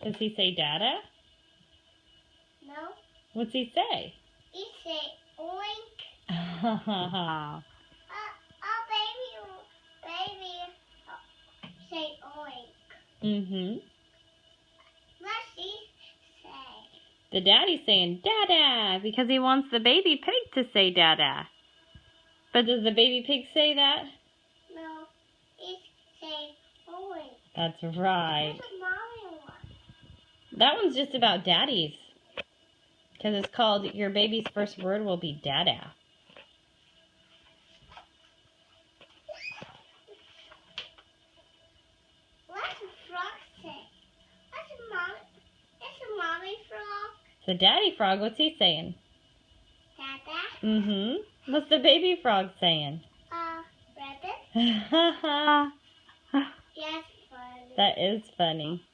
Does he say Dada? No. What's he say? He say oink. Oh, Baby say oink. mm-hmm. What's he say? The daddy's saying Dada because he wants the baby pig to say Dada. But does the baby pig say that? No, he say oink. That's right. What's the mommy one? That one's just about daddies. Because it's called Your Baby's First Word Will Be Dada. What's a frog say? It's a mommy frog. The daddy frog, what's he saying? Dada. Mm-hmm. What's the baby frog saying? Rabbit. Yes, funny. That is funny.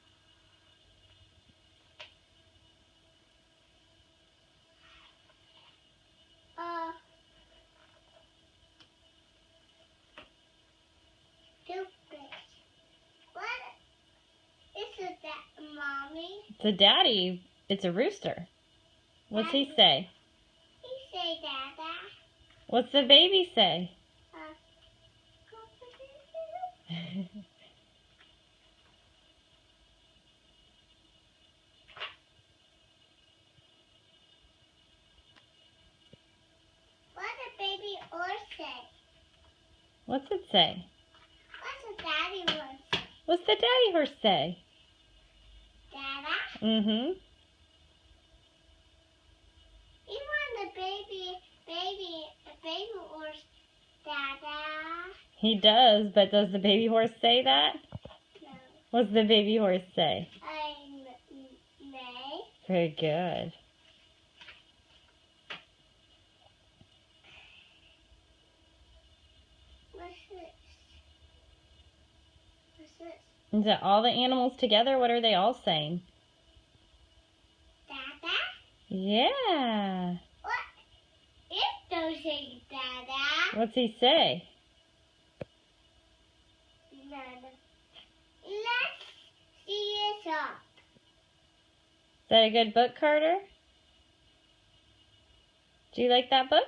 Stupid. What? Is that mommy? The daddy, it's a rooster. What's he say? He say Dada. What's the baby say? What the baby horse say? What's it say? What's the daddy horse say? What's the daddy horse say? Dada. Mm-hmm. You want the baby horse, Dada. He does, but does the baby horse say that? No. What's the baby horse say? May. Very good. What's this? What's this? Is that all the animals together? What are they all saying? Dada? Yeah. What? It don't say Dada. What's he say? None. Let's see it up. Is that a good book, Carter? Do you like that book?